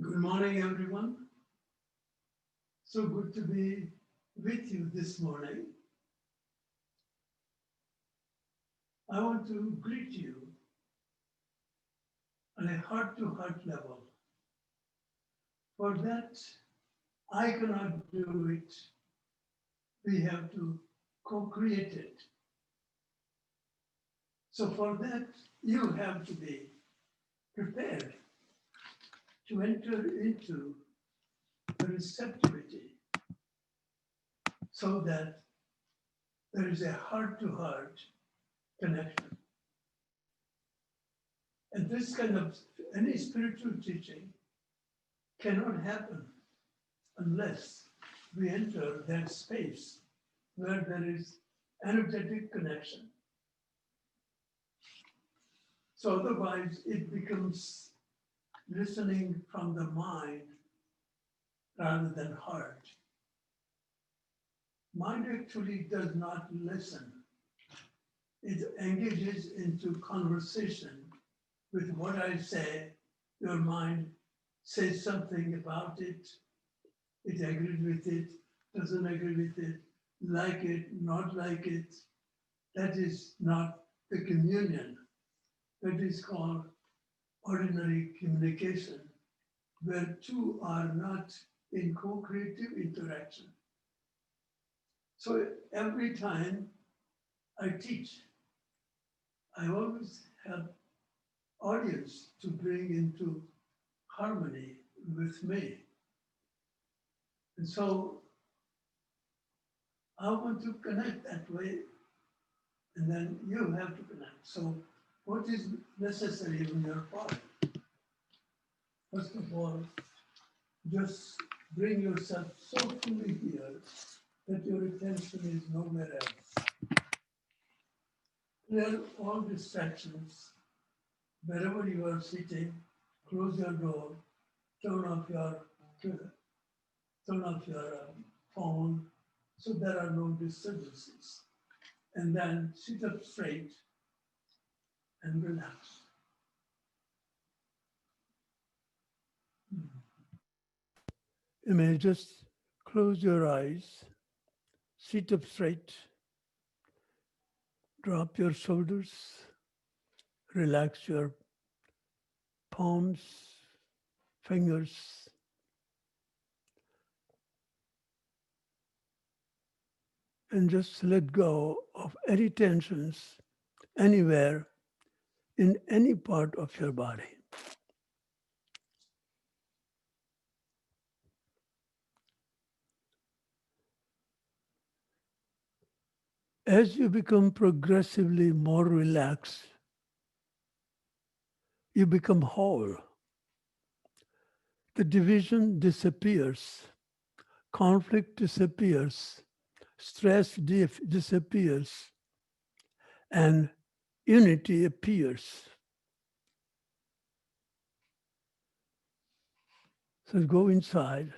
Good morning, everyone. So good to be with you this morning. I want to greet you on a heart-to-heart level. For that, I cannot do it. We have to co-create it. So for that, you have to be prepared to enter into the receptivity so that there is a heart-to-heart connection. And this kind of, any spiritual teaching cannot happen unless we enter that space where there is energetic connection. So otherwise it becomes listening from the mind rather than heart. Mind actually does not listen. It engages into conversation with what I say. Your mind says something about it. It agrees with it, doesn't agree with it, like it, not like it. That is not the communion. That is called ordinary communication, where two are not in co-creative interaction. So every time I teach, I always have audience to bring into harmony with me. And so I want to connect that way, and then you have to connect. So what is necessary on your part? First of all, just bring yourself so fully here that your attention is nowhere else. Clear all distractions. Wherever you are sitting, close your door, turn off your phone, so there are no disturbances. And then sit up straight and relax. You may just close your eyes, sit up straight, drop your shoulders, relax your palms, fingers. And just let go of any tensions anywhere in any part of your body. As you become progressively more relaxed, you become whole. The division disappears, conflict disappears, stress disappears, and unity appears. So go inside,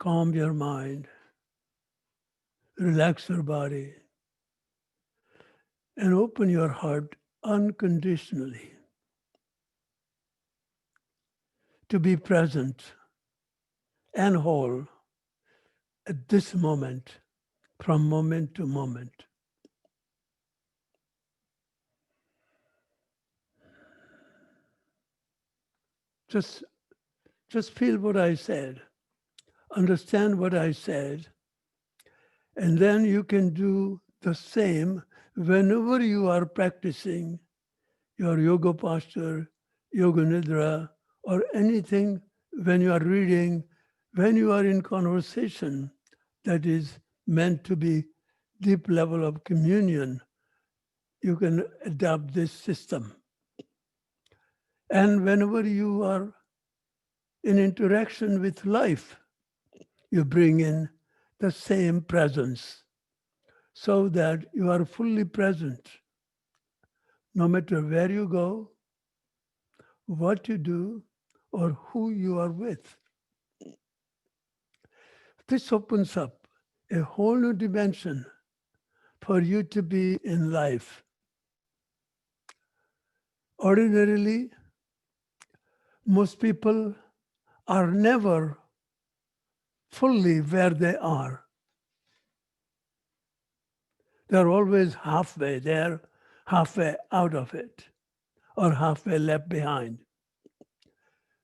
calm your mind, relax your body, and open your heart unconditionally to be present and whole at this moment, from moment to moment. Just feel what I said, understand what I said, and then you can do the same whenever you are practicing your yoga posture, yoga nidra, or anything when you are reading, when you are in conversation that is meant to be deep level of communion, you can adopt this system. And whenever you are in interaction with life, you bring in the same presence so that you are fully present no matter where you go, what you do, or who you are with. This opens up a whole new dimension for you to be in life. Ordinarily, most people are never fully where they are. They're always halfway there, halfway out of it, or halfway left behind.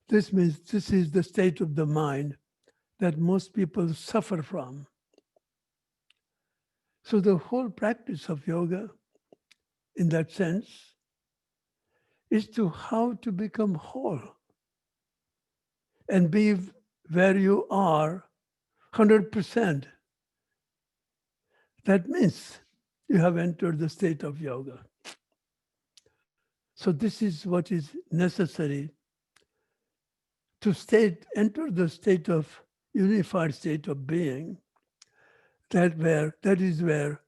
This means this is the state of the mind that most people suffer from. So the whole practice of yoga, in that sense, is to how to become whole and be where you are 100%. That means you have entered the state of yoga. So this is what is necessary to enter the state of unified state of being. That is where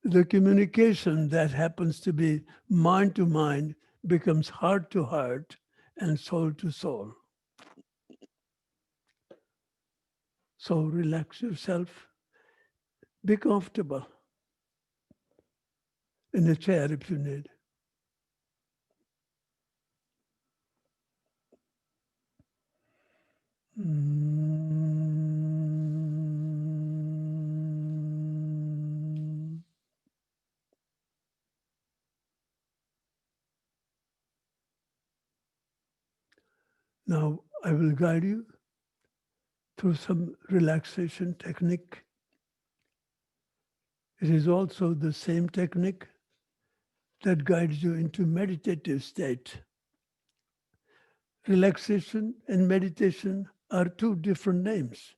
the communication that happens to be mind to mind becomes heart to heart and soul to soul. So relax yourself. Be comfortable in a chair if you need. Now I will guide you through some relaxation technique. It is also the same technique that guides you into meditative state. Relaxation and meditation are two different names.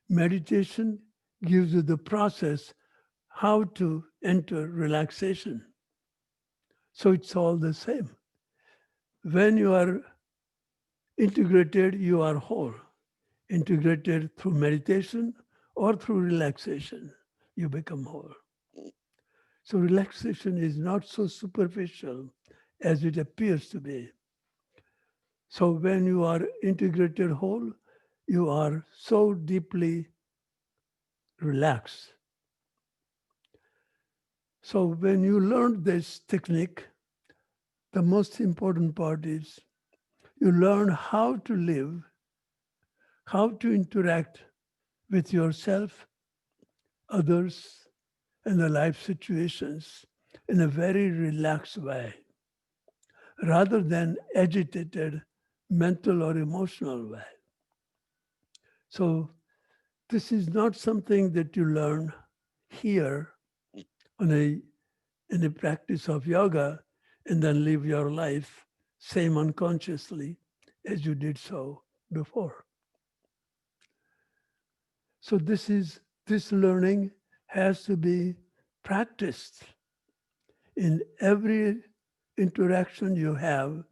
Meditation gives you the process how to enter relaxation. So it's all the same. When you are integrated, you are whole. Integrated through meditation or through relaxation, you become whole. So relaxation is not so superficial as it appears to be. So when you are integrated whole, you are so deeply relaxed. So when you learn this technique, the most important part is you learn how to live, how to interact with yourself, others, and the life situations in a very relaxed way, rather than agitated mental or emotional way. So this is not something that you learn here in a practice of yoga and then live your life same unconsciously as you did so before. So this learning has to be practiced in every interaction you have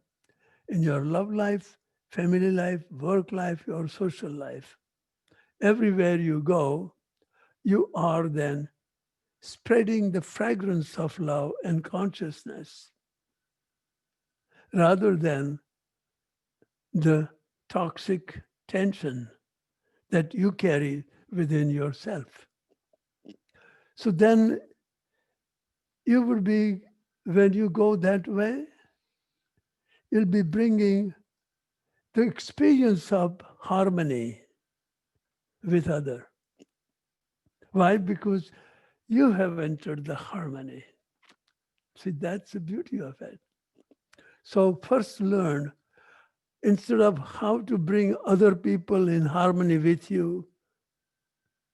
in your love life, family life, work life, or social life. Everywhere you go, you are then spreading the fragrance of love and consciousness rather than the toxic tension that you carry within yourself. So then you will be, when you go that way, you'll be bringing the experience of harmony with other. Why? Because you have entered the harmony. See, that's the beauty of it. So first learn, instead of how to bring other people in harmony with you,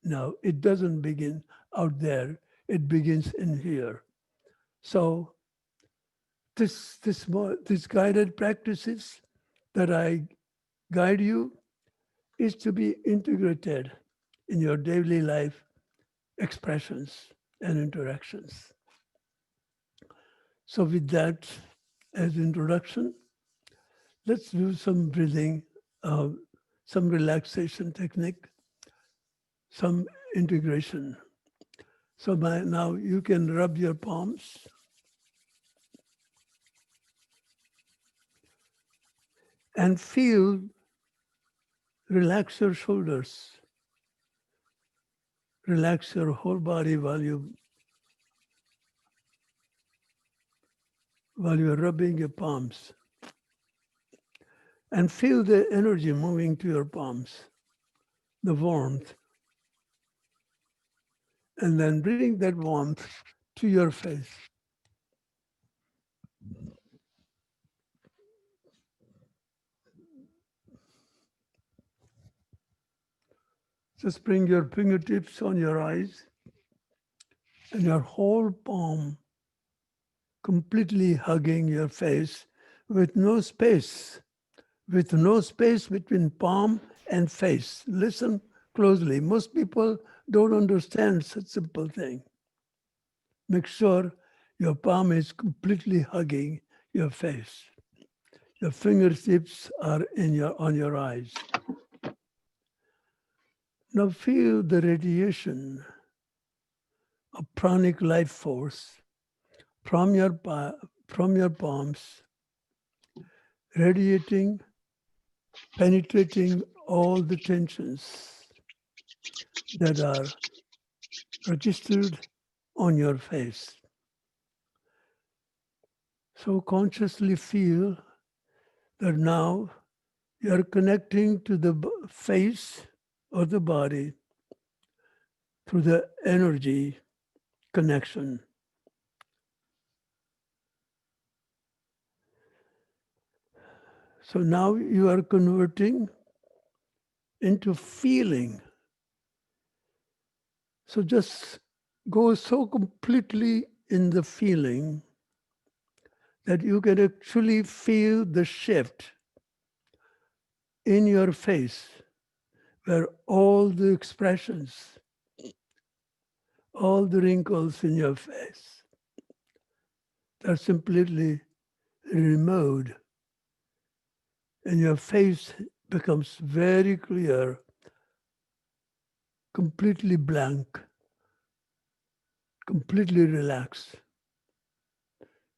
no, it doesn't begin out there. It begins in here. So this guided practices that I guide you is to be integrated in your daily life expressions and interactions. So with that as introduction, let's do some breathing, some relaxation technique, some integration. So now you can rub your palms and relax your shoulders. Relax your whole body while you're rubbing your palms. and feel the energy moving to your palms, the warmth, and then bring that warmth to your face. Just bring your fingertips on your eyes and your whole palm completely hugging your face with no space, between palm and face. Listen closely. Most people don't understand such simple thing. Make sure your palm is completely hugging your face. Your fingertips are on your eyes. Now feel the radiation of pranic life force from your palms, radiating, penetrating all the tensions that are registered on your face. So consciously feel that now you are connecting to the face or the body through the energy connection. So now you are converting into feeling. So just go so completely in the feeling that you can actually feel the shift in your face, where all the expressions, all the wrinkles in your face are completely removed, and your face becomes very clear, completely blank, completely relaxed,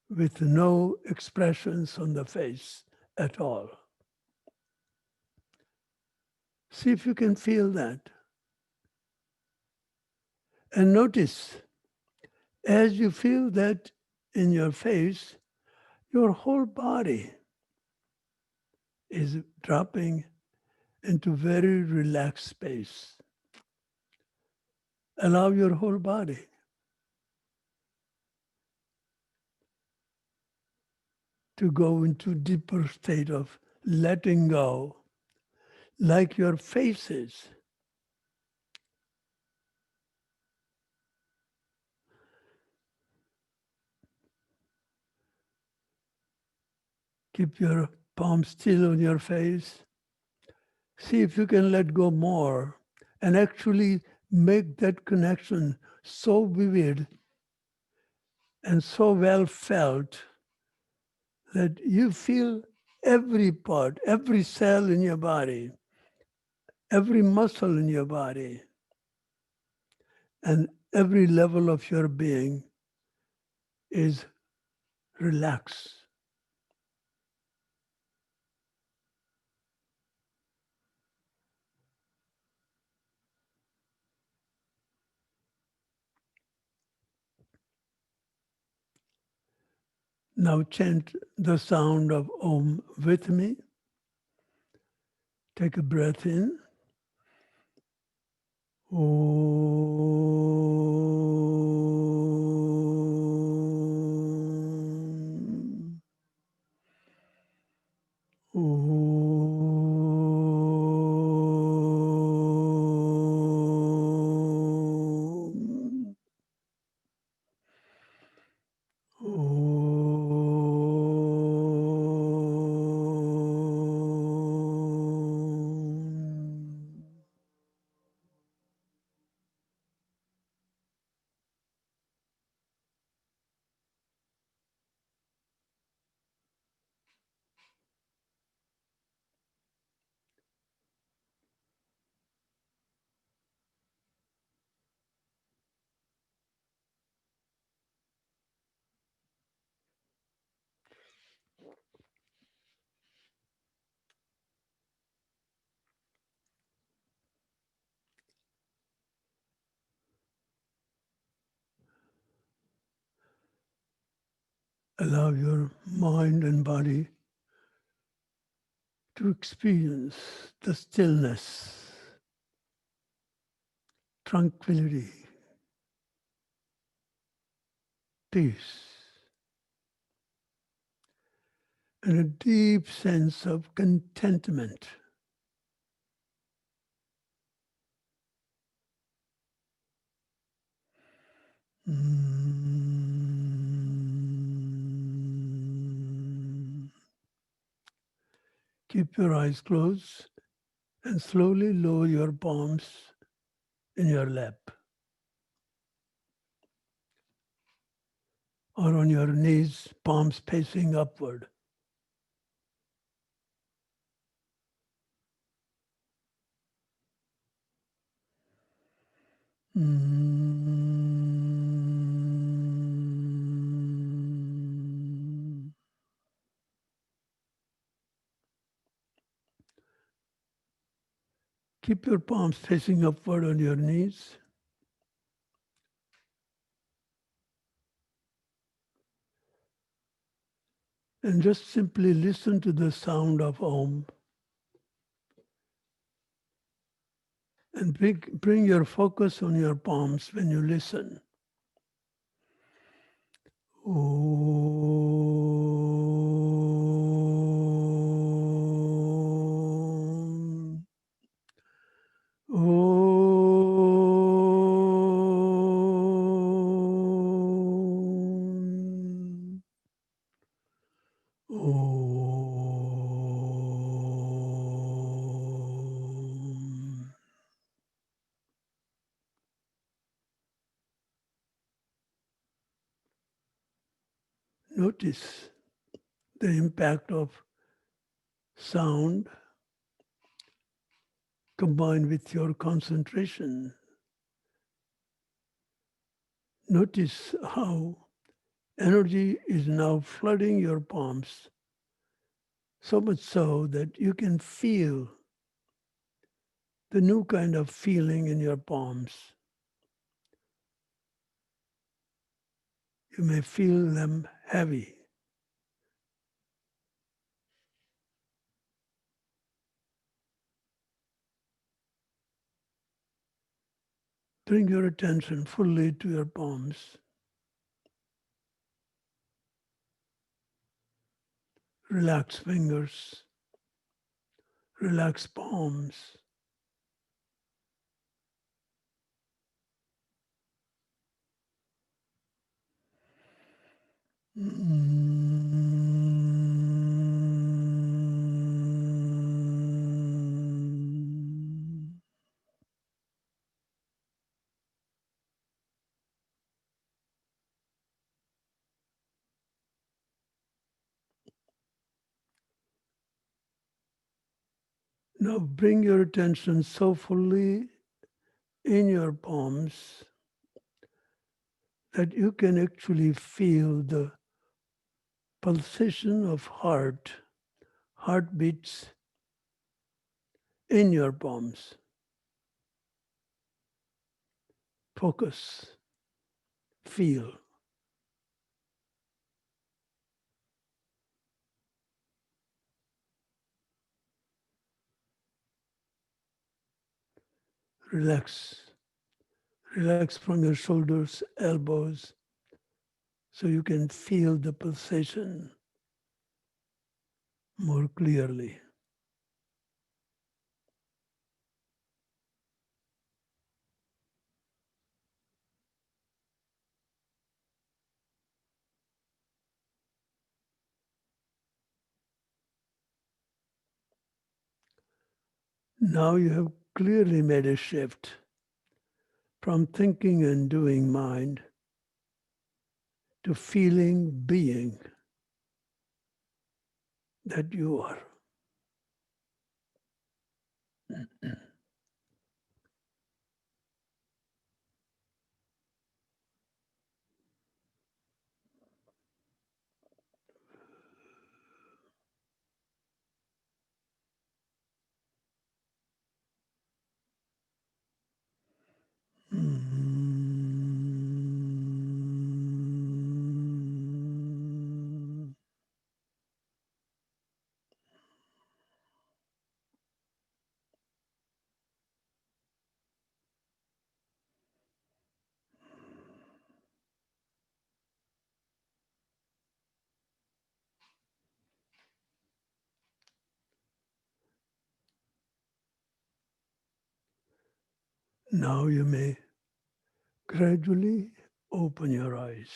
with no expressions on the face at all. See if you can feel that. And notice, as you feel that in your face, your whole body is dropping into very relaxed space. Allow your whole body to go into deeper state of letting go, like your face is. Keep your palm still on your face. See if you can let go more and actually make that connection so vivid and so well felt that you feel every part, every cell in your body, every muscle in your body, and every level of your being is relaxed. Now chant the sound of Om with me. Take a breath in. Om. Om. Allow your mind and body to experience the stillness, tranquility, peace, and a deep sense of contentment. Keep your eyes closed and slowly lower your palms in your lap or on your knees, palms facing upward. Keep your palms facing upward on your knees. And just simply listen to the sound of Om. And bring your focus on your palms when you listen. Om. Om. Om. Notice the impact of sound combined with your concentration. Notice how energy is now flooding your palms, so much so that you can feel the new kind of feeling in your palms. You may feel them heavy. Bring your attention fully to your palms. Relax fingers, relax palms. Now bring your attention so fully in your palms that you can actually feel the pulsation of heartbeats in your palms. Focus, feel. Relax. Relax from your shoulders, elbows, so you can feel the pulsation more clearly. Now you have clearly made a shift from thinking and doing mind to feeling, being that you are. Now you may gradually open your eyes.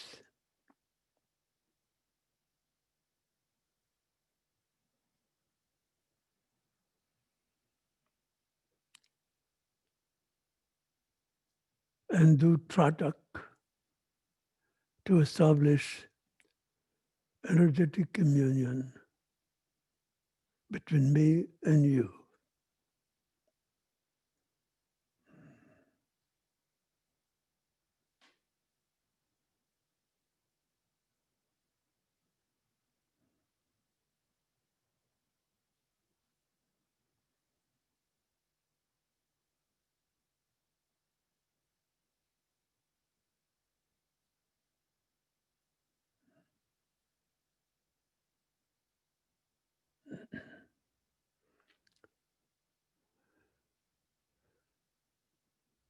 And do tratak to establish energetic communion between me and you.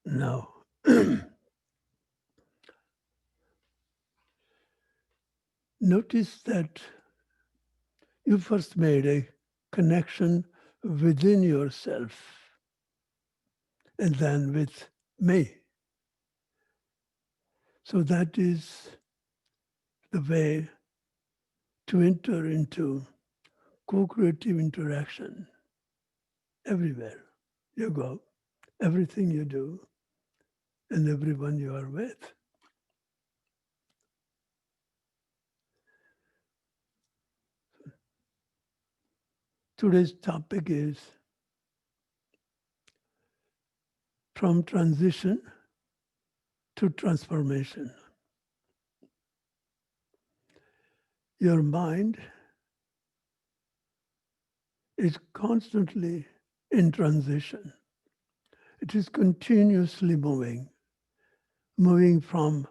Now, notice that you first made a connection within yourself and then with me. So that is the way to enter into co-creative interaction everywhere you go, everything you do, and everyone you are with. Today's topic is from transition to transformation. Your mind is constantly in transition. It is continuously moving from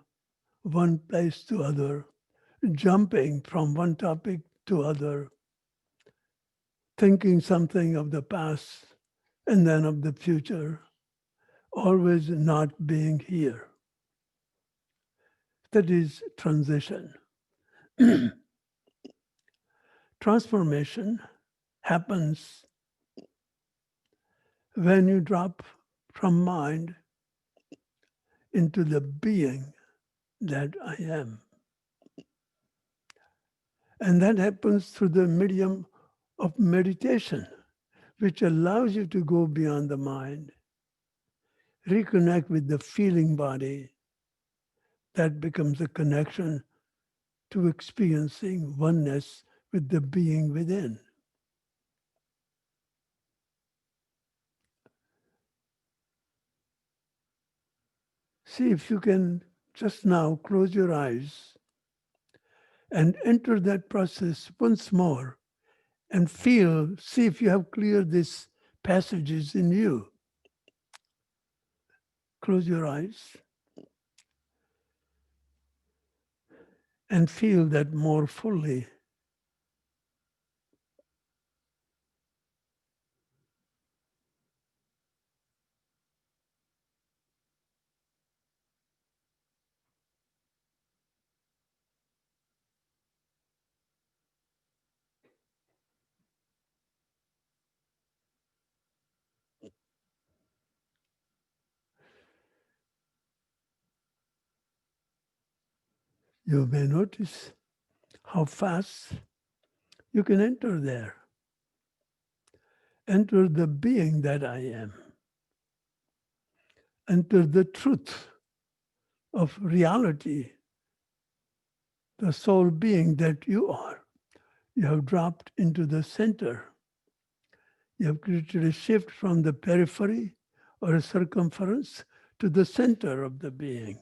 one place to other, jumping from one topic to other, thinking something of the past and then of the future, always not being here. That is transition. Transformation happens when you drop from mind into the being that I am. And that happens through the medium of meditation, which allows you to go beyond the mind, reconnect with the feeling body. That becomes a connection to experiencing oneness with the being within. See if you can just now close your eyes and enter that process once more and see if you have cleared these passages in you. Close your eyes and feel that more fully. You may notice how fast you can enter there. Enter the being that I am. Enter the truth of reality, the soul being that you are. You have dropped into the center. You have created a shift from the periphery or a circumference to the center of the being.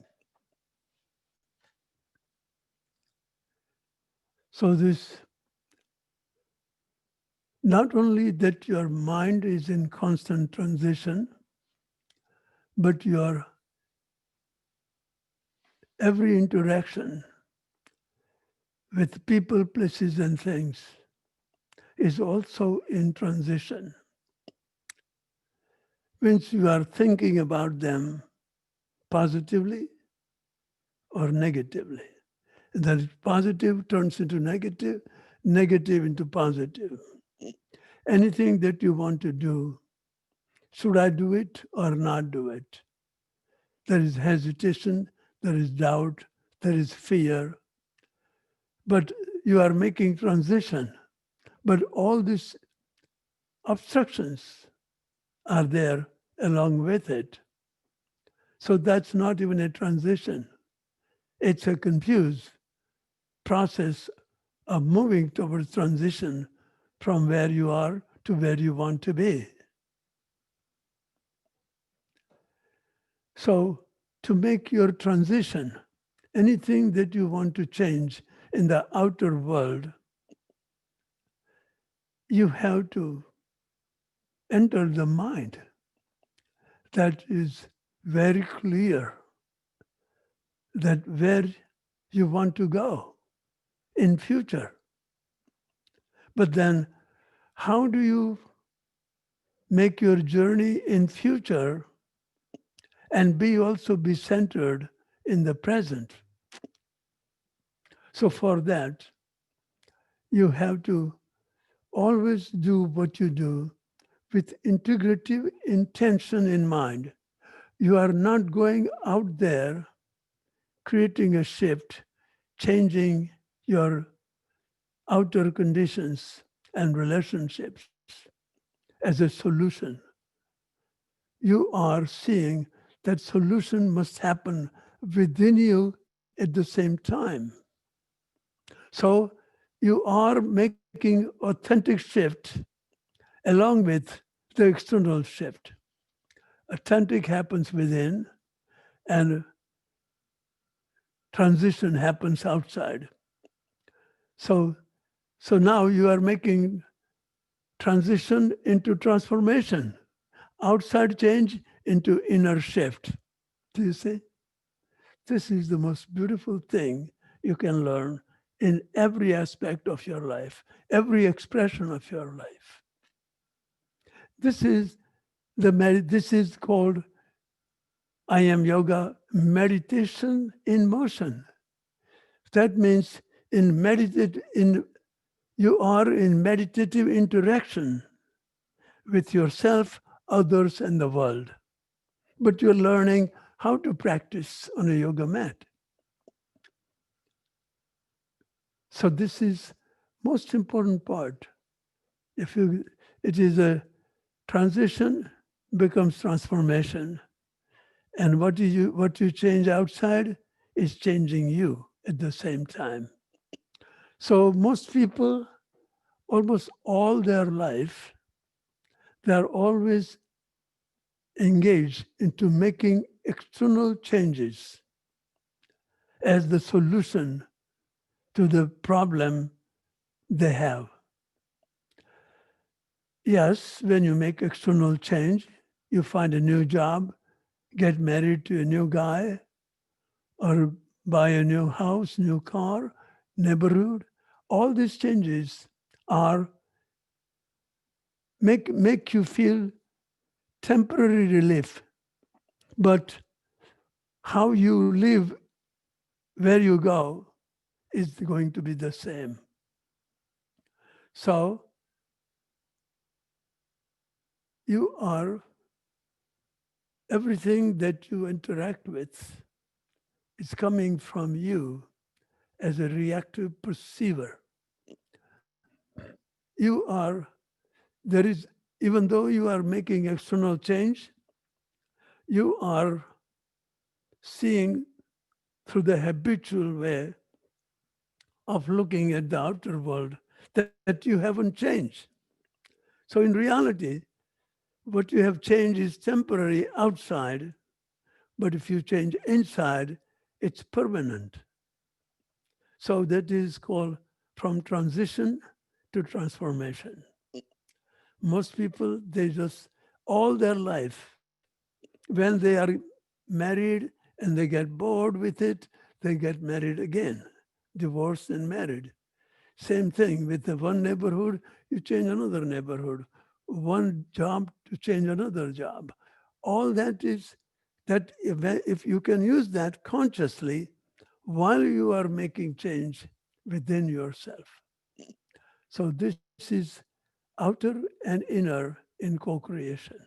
So this, not only that your mind is in constant transition, but your every interaction with people, places, and things is also in transition. Means you are thinking about them positively or negatively. That positive turns into negative, negative into positive. Anything that you want to do, should I do it or not do it? there is hesitation, there is doubt, there is fear, but you are making transition. But all these obstructions are there along with it. So that's not even a transition. It's a confused process of moving towards transition from where you are to where you want to be. So to make your transition, anything that you want to change in the outer world, you have to enter the mind that is very clear that where you want to go in future. But then how do you make your journey in future and also be centered in the present? So for that, you have to always do what you do with integrative intention in mind. You are not going out there creating a shift, changing your outer conditions and relationships as a solution. You are seeing that solution must happen within you at the same time. So you are making authentic shift along with the external shift. Authentic happens within and transition happens outside. So, so now you are making transition into transformation, outside change into inner shift. Do you see? This is the most beautiful thing you can learn in every aspect of your life, every expression of your life. This is this is called I am yoga meditation in motion. That means you are in meditative interaction with yourself, others, and the world. But you're learning how to practice on a yoga mat. So this is most important part. It is a transition becomes transformation. And what you change outside is changing you at the same time. So most people, almost all their life, they're always engaged into making external changes as the solution to the problem they have. Yes, when you make external change, you find a new job, get married to a new guy, or buy a new house, new car, neighborhood. All these changes are make you feel temporary relief. But how you live where you go is going to be the same. So you are, everything that you interact with is coming from you as a reactive perceiver. You are, there is, even though you are making external change, you are seeing through the habitual way of looking at the outer world that you haven't changed. So in reality, what you have changed is temporary outside, but if you change inside, it's permanent. So that is called from transition to transformation. Most people, they just, all their life, when they are married and they get bored with it, they get married again, divorced and married. Same thing with the one neighborhood, you change another neighborhood. One job to change another job. All that is that if you can use that consciously while you are making change within yourself. So this is outer and inner in co-creation.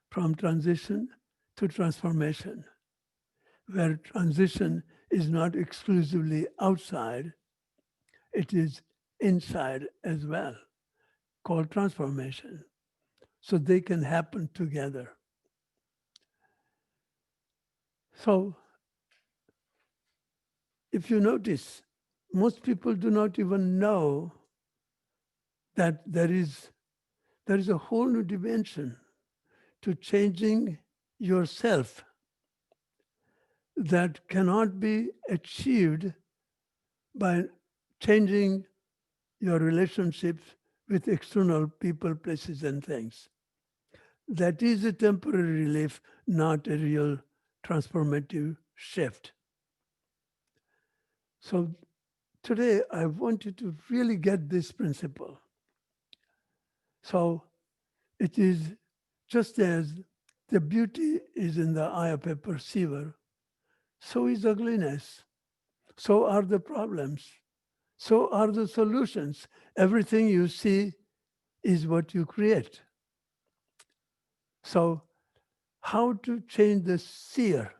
From transition to transformation, where transition is not exclusively outside, it is inside as well, called transformation. So they can happen together. So if you notice, most people do not even know that there is a whole new dimension to changing yourself that cannot be achieved by changing your relationships with external people, places, and things. That is a temporary relief, not a real transformative shift. So today, I want you to really get this principle. So it is just as the beauty is in the eye of a perceiver, so is ugliness. So are the problems. So are the solutions. Everything you see is what you create. So, how to change the seer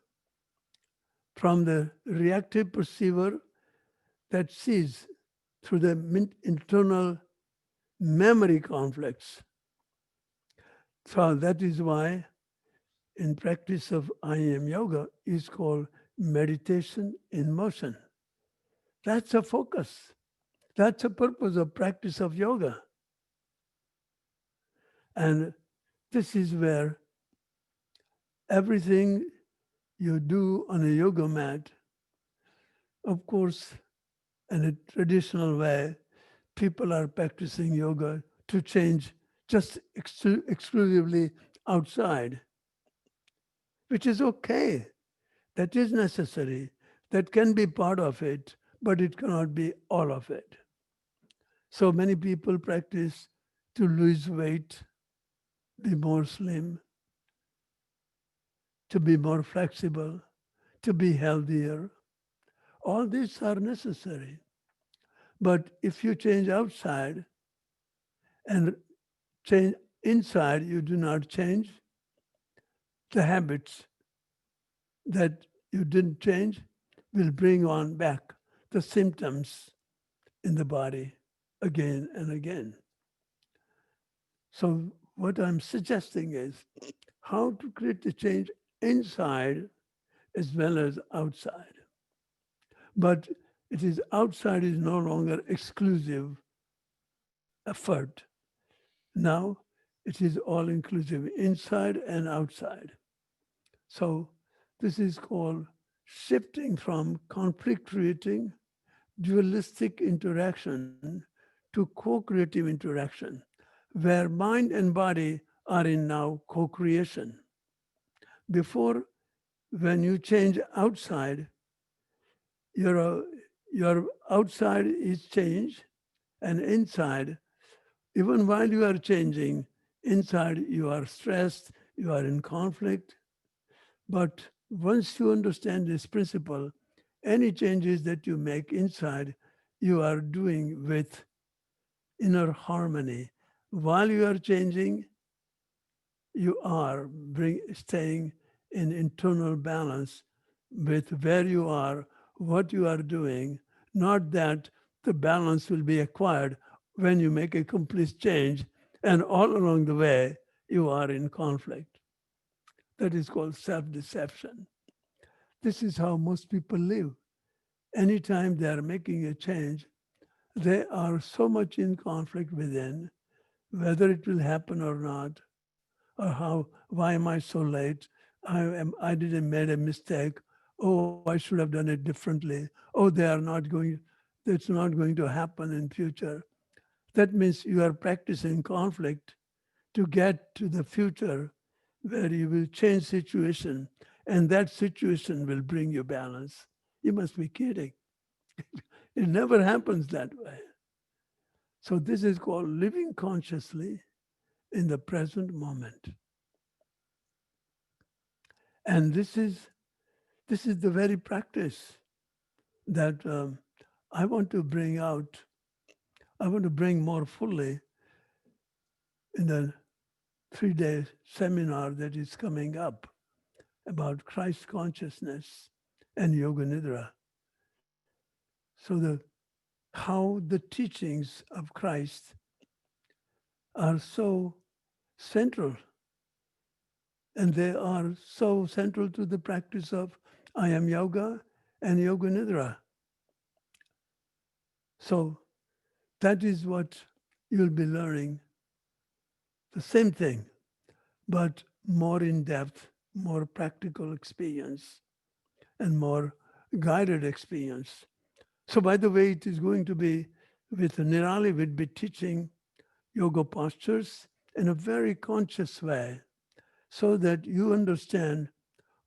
from the reactive perceiver that sees through the internal memory conflicts. So, that is why in practice of I am yoga is called meditation in motion. That's a focus. That's a purpose of practice of yoga. And this is where everything you do on a yoga mat, of course, in a traditional way, people are practicing yoga to change just exclusively outside, which is okay. That is necessary. That can be part of it, but it cannot be all of it. So many people practice to lose weight, be more slim, to be more flexible, to be healthier. All these are necessary. But if you change outside and change inside, you do not change the habits that you didn't change will bring on back the symptoms in the body again and again. So what I'm suggesting is how to create the change inside as well as outside. But it is outside is no longer exclusive effort. Now it is all inclusive, inside and outside. So this is called shifting from conflict creating dualistic interaction to co-creative interaction, where mind and body are in now co-creation. Before, when you change outside, your, your outside is changed, and inside, even while you are changing, inside you are stressed, you are in conflict. But once you understand this principle, any changes that you make inside, you are doing with inner harmony. While you are changing, you are staying in internal balance with where you are, what you are doing, not that the balance will be acquired when you make a complete change and all along the way you are in conflict. That is called self-deception. This is how most people live. Anytime they are making a change, they are so much in conflict within, whether it will happen or not, or why am I so late? I didn't made a mistake. Oh, I should have done it differently. Oh, it's not going to happen in future. That means you are practicing conflict to get to the future where you will change situation and that situation will bring you balance. You must be kidding. It never happens that way. So this is called living consciously in the present moment. And this is the very practice that I want to bring out. I want to bring more fully in the 3-day seminar that is coming up. about Christ consciousness and Yoga Nidra. So how the teachings of Christ are so central, and they are so central to the practice of I am yoga and Yoga Nidra. So that is what you'll be learning. The same thing, but more in depth, more practical experience, and more guided experience. So, by the way, it is going to be with Nirali, will be teaching yoga postures in a very conscious way so that you understand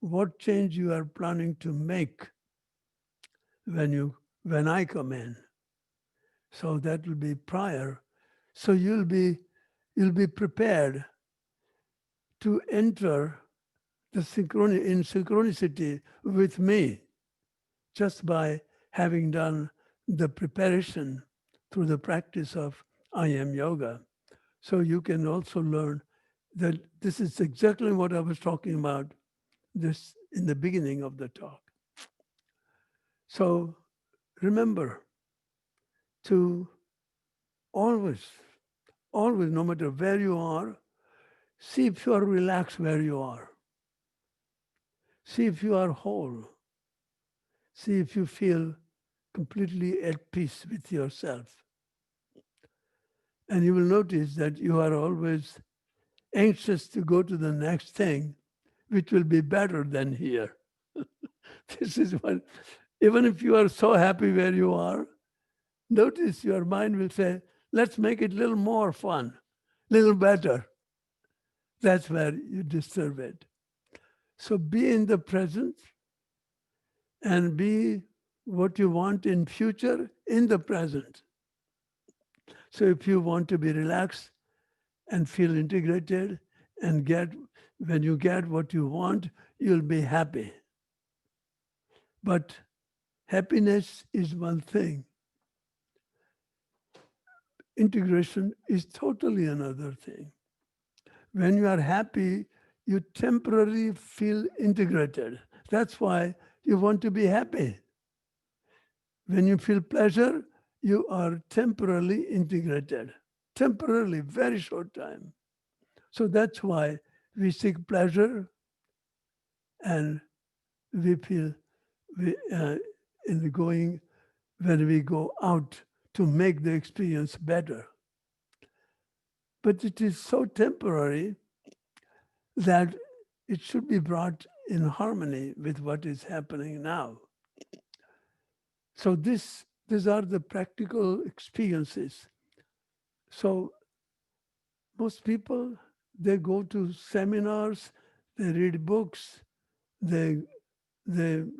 what change you are planning to make when I come in. So that will be prior. So you'll be prepared to enter the in synchronicity with me just by having done the preparation through the practice of I am yoga. So you can also learn that this is exactly what I was talking about this in the beginning of the talk. So remember to always, always, no matter where you are, see if you are relaxed where you are. See if you are whole. See if you feel completely at peace with yourself. And you will notice that you are always anxious to go to the next thing, which will be better than here. This is what, even if you are so happy where you are, notice your mind will say, let's make it a little more fun, a little better. That's where you disturb it. So be in the present and be what you want in future in the present. So if you want to be relaxed and feel integrated and when you get what you want, you'll be happy. But happiness is one thing. Integration is totally another thing. When you are happy, you temporarily feel integrated. That's why you want to be happy. When you feel pleasure, you are temporarily integrated. Temporarily, very short time. So that's why we seek pleasure and we feel in going when we go out to make the experience better. But it is so temporary that it should be brought in harmony with what is happening now. So these are the practical experiences. So most people, they go to seminars, they read books, they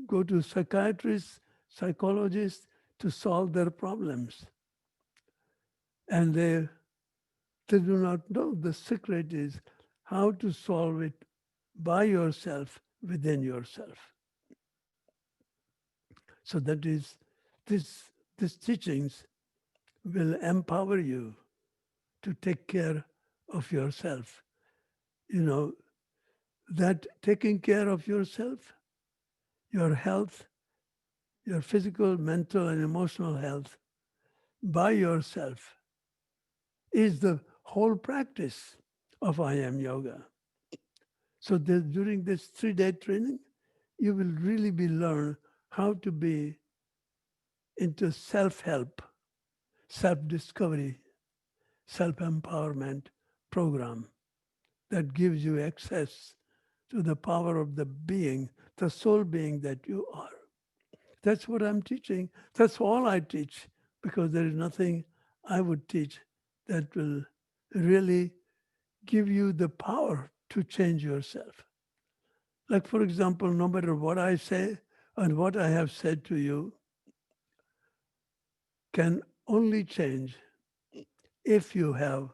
go to psychiatrists, psychologists to solve their problems. And they do not know the secret is how to solve it by yourself, within yourself. So that is, these teachings will empower you to take care of yourself. You know, that taking care of yourself, your health, your physical, mental, and emotional health by yourself is the whole practice of I am yoga. So during this 3-day training, you will really be learn how to be into self-help, self-discovery, self-empowerment program that gives you access to the power of the being, the soul being that you are. That's what I'm teaching. That's all I teach, because there is nothing I would teach that will really give you the power to change yourself. Like, for example, no matter what I say and what I have said to you can only change if you have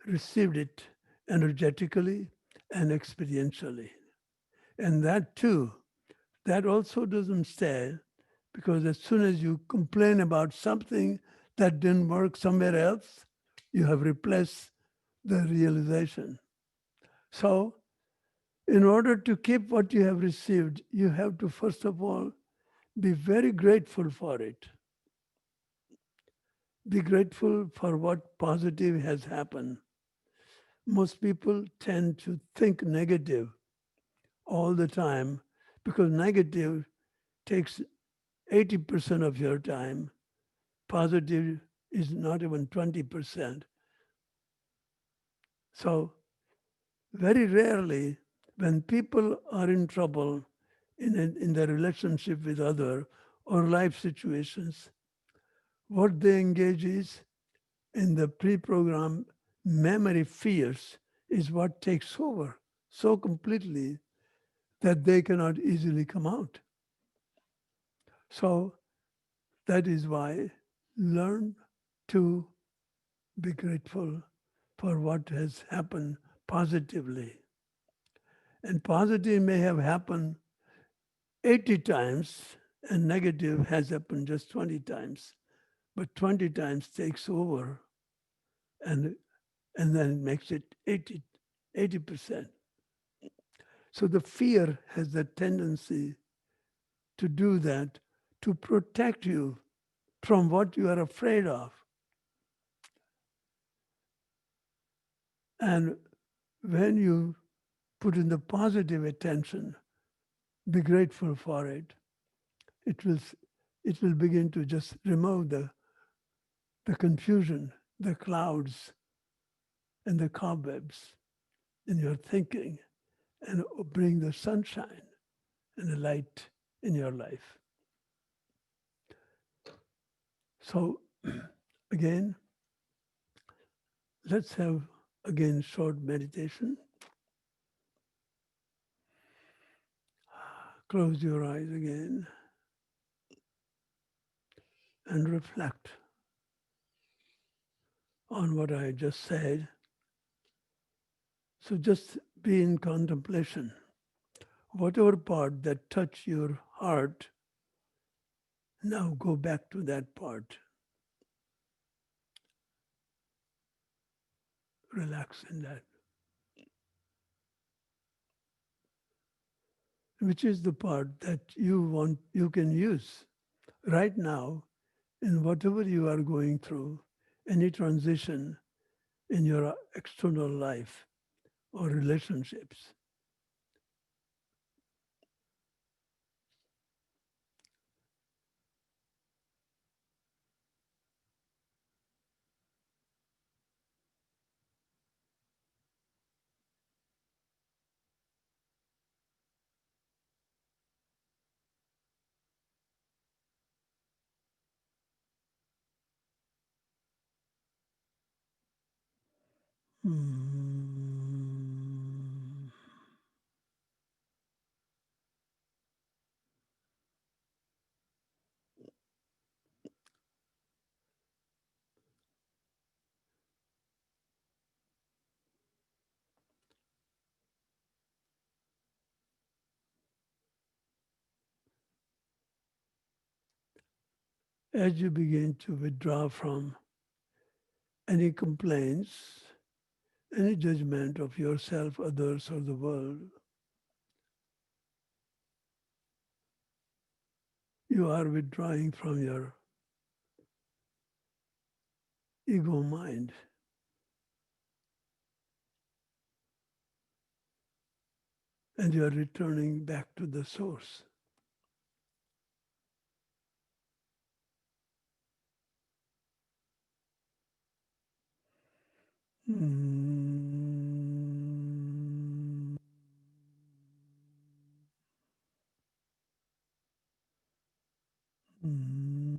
received it energetically and experientially. And that too, that also doesn't stay, because as soon as you complain about something that didn't work somewhere else, you have replaced the realization. So In order to keep what you have received, you have to first of all be very grateful for it. Be grateful for what positive has happened. Most people tend to think negative all the time because negative takes 80% of your time. Positive is not even 20%. So, very rarely, when people are in trouble in their relationship with other or life situations, what they engage is in the pre-programmed memory fears is what takes over so completely that they cannot easily come out. So that is why learn to be grateful for what has happened positively. And positive may have happened 80 times and negative has happened just 20 times. But 20 times takes over and, and then it makes it 80%. So the fear has the tendency to do that to protect you from what you are afraid of. And when you put in the positive attention, be grateful for it, it will, it will begin to just remove the confusion, the clouds, and the cobwebs in your thinking and bring the sunshine and the light in your life. So, again, let's have again short meditation. Close your eyes again and reflect on what I just said. So just be in contemplation. Whatever part that touched your heart, now go back to that part. Relax in that. Which is the part that you can use right now in whatever you are going through, any transition in your external life or relationships. Mm. As you begin to withdraw from any complaints, any judgment of yourself, others, or the world, you are withdrawing from your ego mind. And you are returning back to the source. Mm. Mm.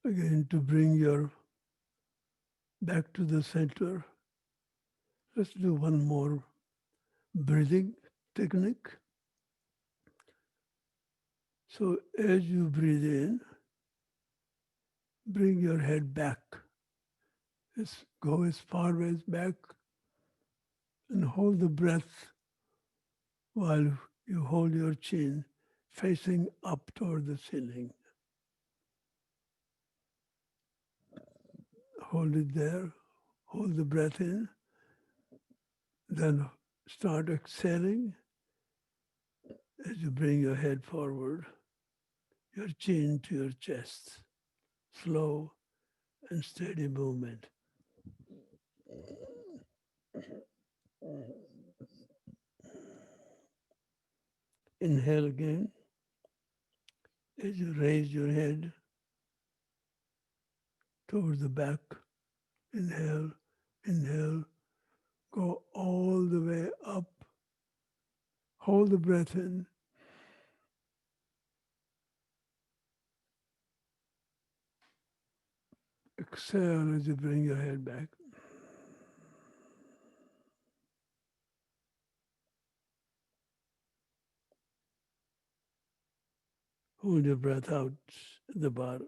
Again, to bring your back to the center, let's do one more breathing technique. So as you breathe in, bring your head back. Go as far as back and hold the breath while you hold your chin facing up toward the ceiling. Hold it there, hold the breath in, then start exhaling as you bring your head forward, your chin to your chest. Slow and steady movement. Inhale again as you raise your head towards the back. Inhale, inhale, go all the way up. Hold the breath in. Exhale as you bring your head back. Hold your breath out at the bottom.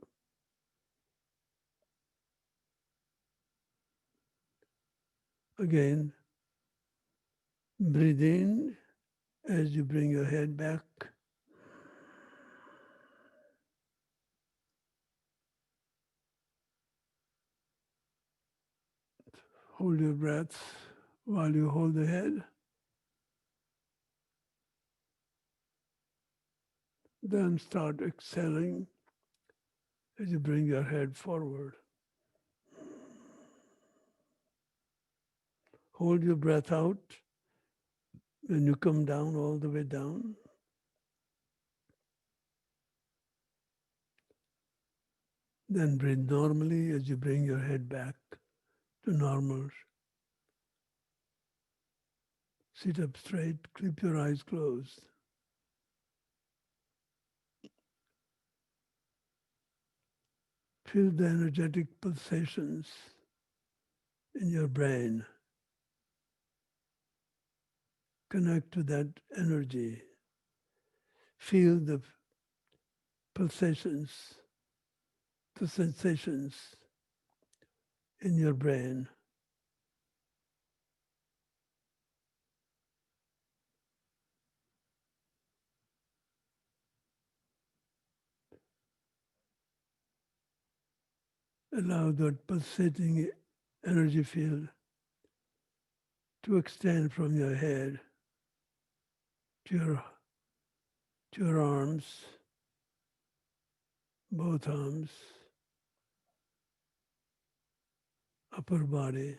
Again, breathe in as you bring your head back. Hold your breath while you hold the head. Then start exhaling as you bring your head forward. Hold your breath out when you come down, all the way down. Then breathe normally as you bring your head back to normal. Sit up straight, keep your eyes closed. Feel the energetic pulsations in your brain. Connect to that energy. Feel the pulsations, the sensations in your brain. Allow that pulsating energy field to extend from your head to your arms, both arms, upper body,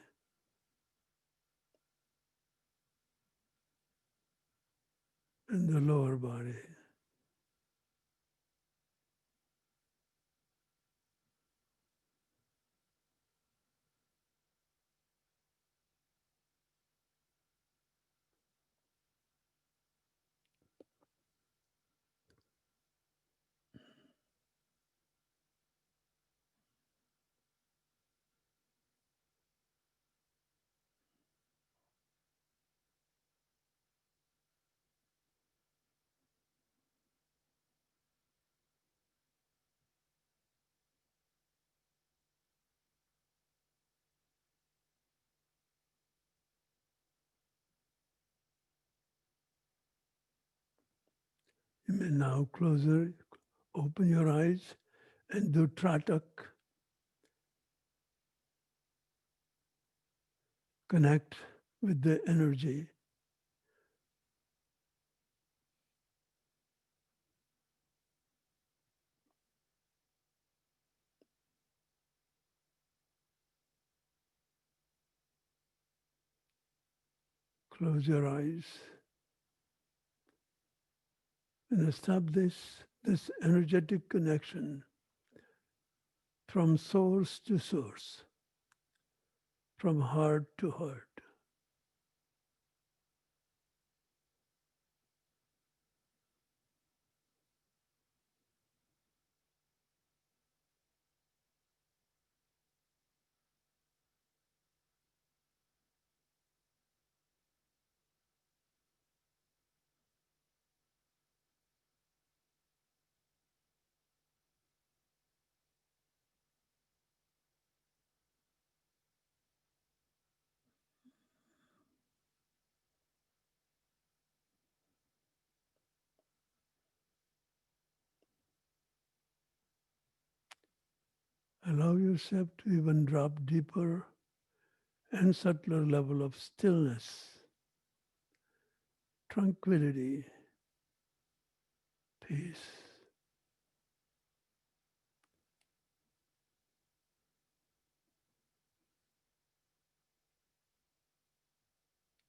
and the lower body. You may now open your eyes and do Tratak. Connect with the energy. Close your eyes and establish this energetic connection from source to source, from heart to heart. Allow yourself to even drop deeper and subtler level of stillness, tranquility, peace.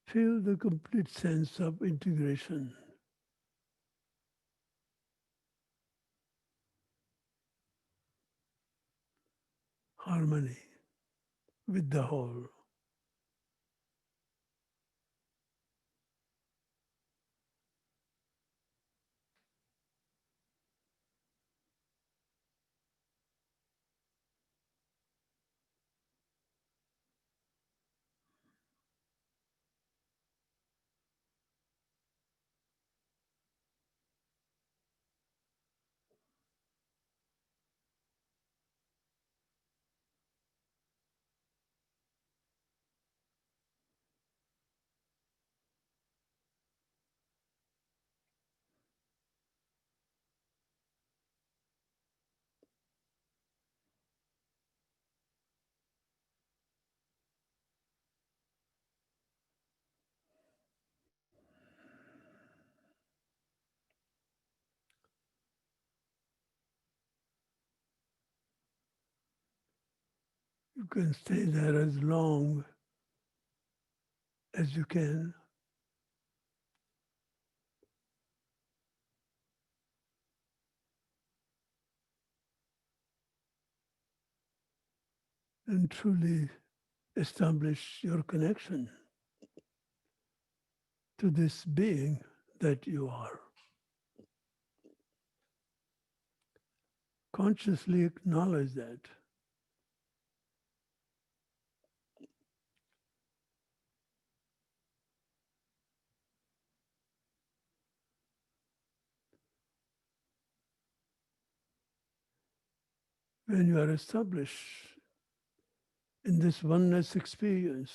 Feel the complete sense of integration, harmony with the whole. You can stay there as long as you can. And truly establish your connection to this being that you are. Consciously acknowledge that. When you are established in this oneness experience,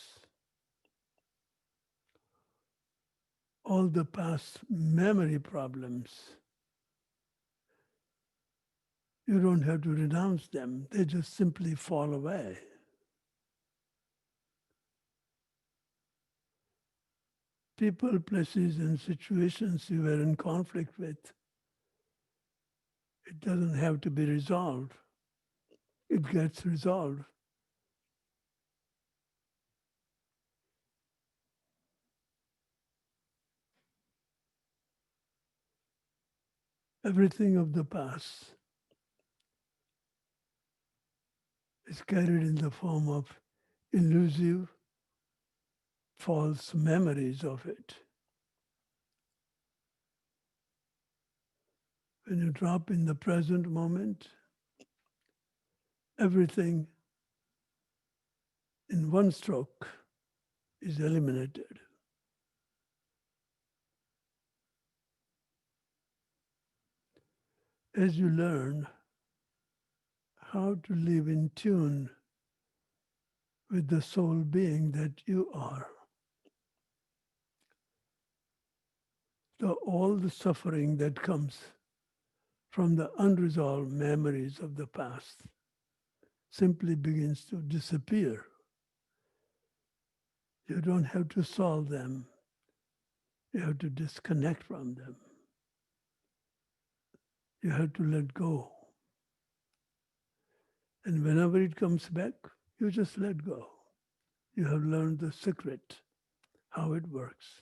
all the past memory problems, you don't have to renounce them, they just simply fall away. People, places, and situations you were in conflict with, it doesn't have to be resolved. It gets resolved. Everything of the past is carried in the form of elusive, false memories of it. When you drop in the present moment, everything in one stroke is eliminated. As you learn how to live in tune with the soul being that you are, all the suffering that comes from the unresolved memories of the past simply begins to disappear. You don't have to solve them. You have to disconnect from them. You have to let go. And whenever it comes back, you just let go. You have learned the secret, how it works.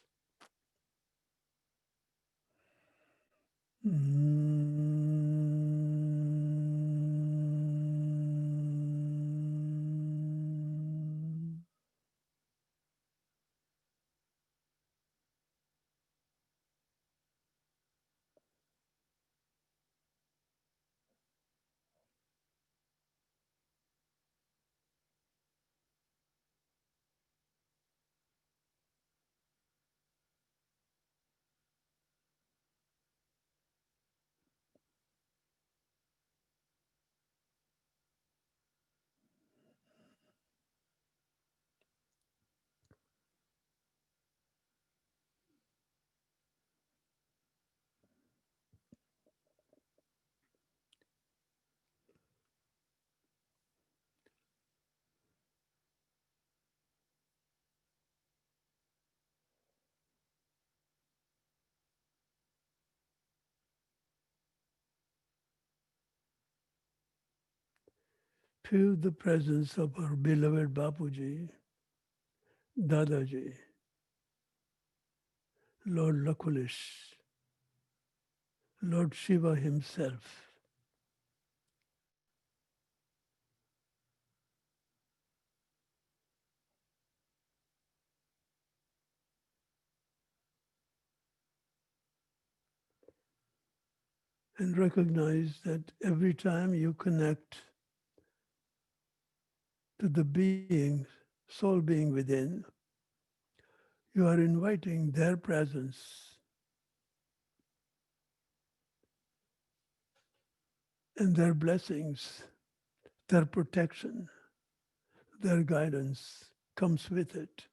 Feel the presence of our beloved Bapuji, Dadaji, Lord Lakulish, Lord Shiva himself. And recognize that every time you connect to the being, soul being within, you are inviting their presence and their blessings, their protection, their guidance comes with it.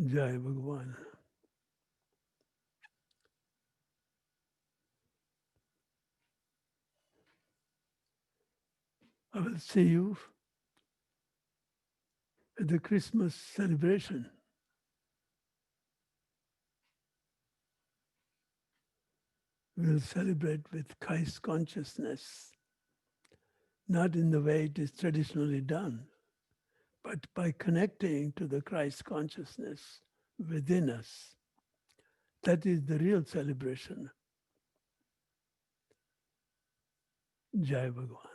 Jai Bhagwan. I will see you at the Christmas celebration. We'll celebrate with Christ consciousness, not in the way it is traditionally done, but by connecting to the Christ consciousness within us. That is the real celebration. Jai Bhagwan.